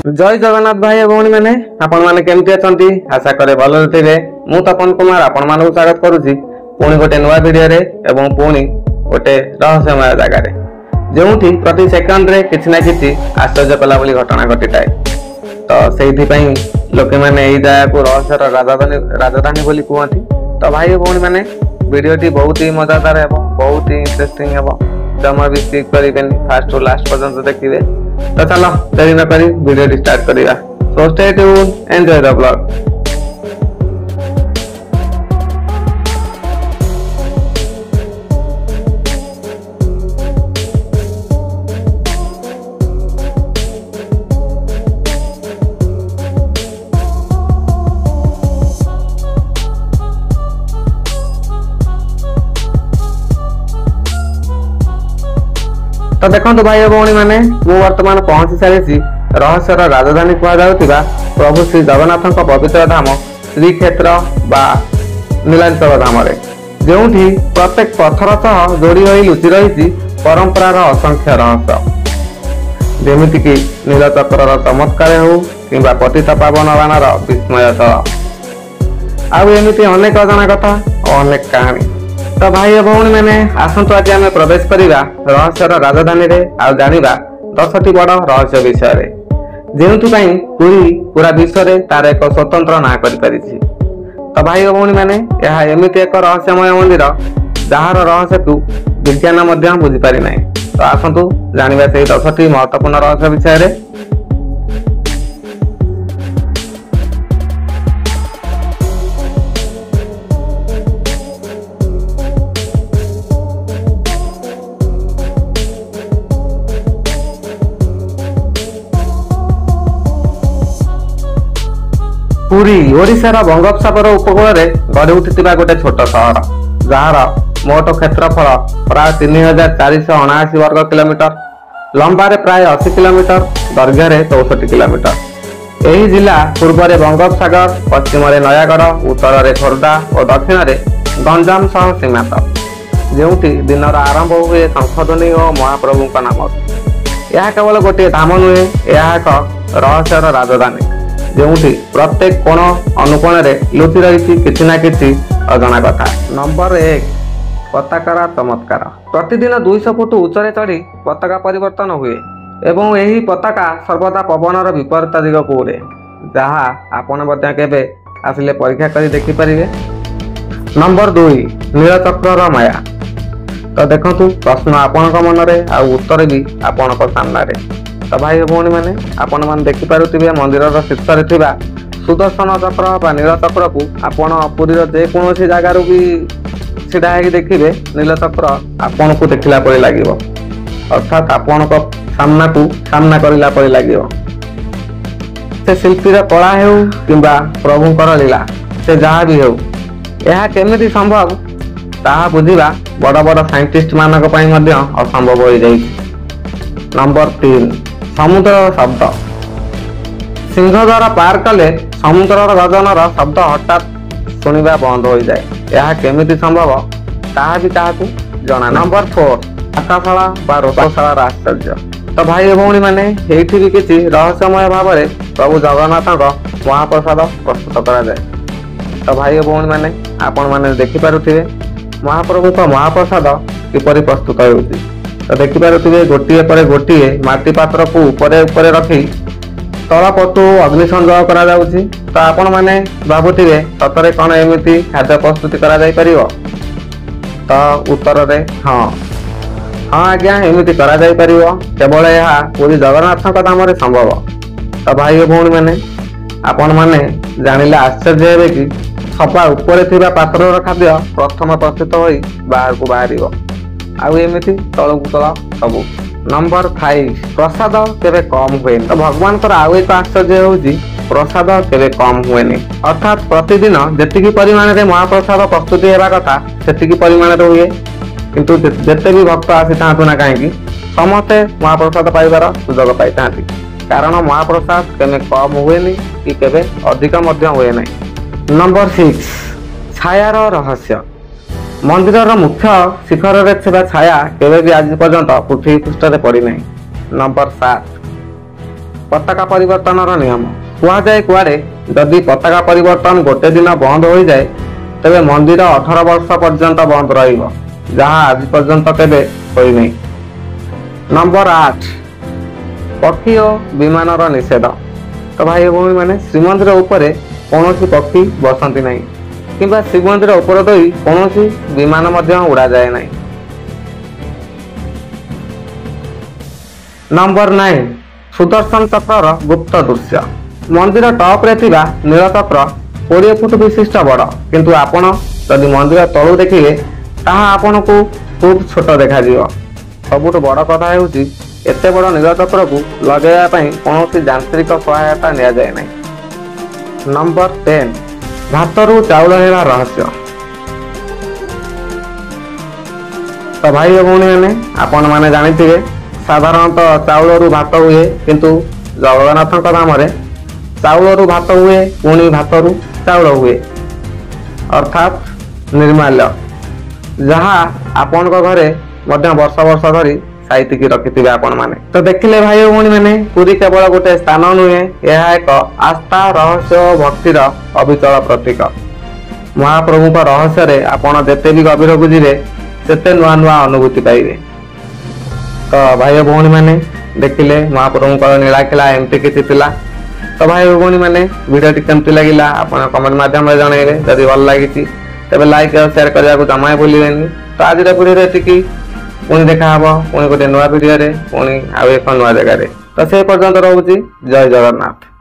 जय जगन्नाथ भाई और भौणी मैंने आपण मैंने केमती अछंती आशा करे भल थे। मु तपन कुमार आपण मानक स्वागत करुछि पुणी गोटे नुआ वीडियो रे एवं पुणी गोटे रहस्यमय जगार जोठी प्रति सेकंड रे किछि ना किछि आश्चर्य कला बोली घटना घटिताए। तो सेइथिपई लोके माने एई जगह को रहस्यर राजधानी बोली कहती। तो भाई भौणी मैंने वीडियोटी बहुत ही मजादार है, बहुत ही इंटरेस्टिंग है, जमा भी स्किप करेंगे, फास्ट टू लास्ट पर्यंत देखिए। तो चलो देरी न करी वीडियो स्टार्ट करिया। So stay tune, enjoy the blog. तो देखो भाई और भौणी मैंने मु वर्तमान पहुंची सारी रहस्यर राजधानी कहुवा प्रभु श्री जगन्नाथ पवित्र धाम श्रीक्षेत्र बा नीलांचल धाम जो प्रत्येक पत्थर सह जोड़ी हो लुचि रही परंपरार असंख्य रहस्य जमीक नीलचक्र चमत्कार हो कि पतित पावन बाणर विस्मय आमती अनेक अजाणा कथा और अनेक कहानी। तो भाई भौणी मैंने आसतु आज आम प्रवेश करवा रहस्यर राजधानी रे आ जानिबा 10टी बड़ रहस्य विषय जो पुरी पूरा विश्व रे तार एक स्वतंत्र ना करि। तो भाई भौणी मैंने यह एमती एक रहस्यमय मंदिर जार रहस्य को विज्ञान बुझी पारि ना। तो आसतु जानिबा से 10टी महत्वपूर्ण रहस्य विषय रे। पुरी ओडिशार बंगोपसागर उपकूल में गढ़ी उठिथिबा गोटे छोट सहर जार मोट क्षेत्रफल प्राय 3479 वर्ग किलोमीटर, लंबारे प्राय 80 किलोमीटर, दैर्घ्य 64 किलोमीटर। यही जिला पूर्व में बंगोपसागर, पश्चिम में नयागढ़, उत्तर में खोर्धा और दक्षिण में गंजाम सह सीमांत जोटी दिन आरंभ हुए शंखध्वनि और महाप्रभु नाम। यह केवल गोटे धाम नुहे, यह एक रहस्यर राजधानी जोटी प्रत्येक कोण अनुकोण लुचि रही किछि ना किछि अजଣା कथा। नंबर 1 पताकार चमत्कार। प्रतिदिन 200 फुट उच्चरे चढ़ी पताका परिवर्तन हुए एवं यही पताका सर्वदा पवनर विपरीत दिग को उड़े, जहाँ आपण केबे आसिले परीक्षा करी देखि परिबे। नंबर 2 नीलचक्र माया। तो देखंतु प्रश्न आपणक मनरे आ उत्तर भी आपणक सामने। तो भाई भौणी मैंने आपण मैंने देखिपे मंदिर शीर्ष में सुदर्शन चक्र बा नीलचक्र को आपण पुरी जेकोसी जगार भी छिड़ा देखिए नीलचक्र आपण को देखला परि लागिवो, अर्थात आपण को सामना करला परि लागिवो। से शिल्पीर कला हेउ किंबा प्रभुंकर लीला से जहाँ भी हेउ यह केमिति संभव ताहा बुझिबा बड़ बड़ साइंटिस्ट मानक पई मध्य असंभव हो जाई। नंबर 3 समुद्र शब्द। सिंहद्वार पार कले समुद्र गर्जनर शब्द हठात शुणा बंद हो जाए, यह केमिति संभव ताहा भी ताहाकू जना। नंबर 4 आकाशाला बा रोषशालार आश्चर्य। तो भाई भौणी मैंने एठी भी किछि रहस्यमय भाव में प्रभु जगन्नाथ महाप्रसाद प्रस्तुत करा जाए। तो भाई भौणी मैंने आपण मैंने देखिपे महाप्रभु का महाप्रसाद किपरि प्रस्तुत होउछि। तो देखिपे गोटे पर गोटे माटी पात्र को ऊपर ऊपर रखी तल पटु अग्नि संजोग करा जाउछि। तो आपण माने भाबुथिबे सतरे कौन एमिति खाद्य प्रस्तुति करा जाई परिबो? तो उत्तर रे हाँ आज्ञा एमिति करा जाई परिबो, केवल यह पूरी जगन्नाथ धाम रे संभव। तो भाई भौणी माने आपण माने जानिले आश्चर्य हेबे कि सभा ऊपर थिबा पात्रर खाद्य प्रथम प्रस्तुत होई बाहर को बाहरिबो आउ एमिति तलकू तल सबू। नंबर 5 प्रसाद केबे कम हुए। तो भगवान आउ एक आश्चर्य होउछि प्रसाद केबे कम हुए, अर्थात प्रतिदिन जेतिकी परिमाण रे महाप्रसाद प्रस्तुति हेबा कथा सेतिकी परिमाण रे हुए, किंतु जेते भी भक्त आसी थांतु ना काहेकि समस्ते महाप्रसाद पाइबार सुजोग पाई थांती, कारण महाप्रसाद केबे कम हुए कि केबे अधिक मध्य हुए नहीं। नंबर 6 छायार रहस्य। मंदिर मुख्य शिखर रे थिबा छाया केबे भी आज पर्यंत पृथ्वी पृष्ठ रे पड़ी नहीं। नंबर 7 पताका परिवर्तन नियम कुआଯାଏ कुआडे जदि पताका परिवर्तन गोटे दिन बंद हो जाए तेबे मंदिर 18 वर्ष पर्यंत बंद रहिबो जहाँ आज पर्यंत केबे होई नहीं। नंबर 8 पक्षी और विमान निषेध। तो भाई भौणी मैंने श्रीमंदिर उपरे कौन पक्षी बसती नहीं किंबा श्रीमंदिर उपर दई कौन विमान उड़ा जाए नहीं। नंबर 9 सुदर्शन चक्र गुप्त दृश्य। मंदिर टॉप रे थिबा नीलचक्र 20 फुट विशिष्ट बड़ किंतु आपण जदि मंदिर तलू देखिए ताहा आपण को खूब छोट देखा जिवो। सबुठ बड़ कथा हेउची एते बड़ नीलचक्र को लगेया पई कोनोसी यांत्रिक सहायता निया जाय नै। नंबर 10 भातरू चाउल हेबा रहस्य। तो भाई भौणी मैंने आपण माने जानिथिबे साधारणतः चाउलरू भात हुए किंतु जगन्नाथଙ୍କ नामरे चाउलरू भात हुए पुणी भातरू चाउल हुए अर्थात निर्माल्य जहाँ आपण घरे मध्य वर्ष वर्ष धरी साइतिकी रखिथिबे आपण माने। तो देखिले भाई भौणी मैंने पुरी केवल गोटे स्थान नुहे यह एक आस्था रहस्य और भक्तिर अविचल प्रतीक। महाप्रभु रहस्य रे आपण जेते भी गभीर को जीवे सेते नुआ नुआ अनुभूति पाइबे। तो भाई भौणी मैंने देखिले महाप्रभु नीलाखिला एमती किसी थिला। तो भाई भौणी मैंने वीडियो केमती लगिला आपण कमेंट माध्यम रे जणाइबे। जदि भल लागिछि तबे लाइक और शेयर करिया को जमा भूलिबेनी। तो आज वीडियो रे टिकी पुणी देखा हबो पुणी गोटे नुआ वीडियो रे पुणी आ एक नुआ जगह रे। तो से पर्यंत रहउछि जय जगन्नाथ।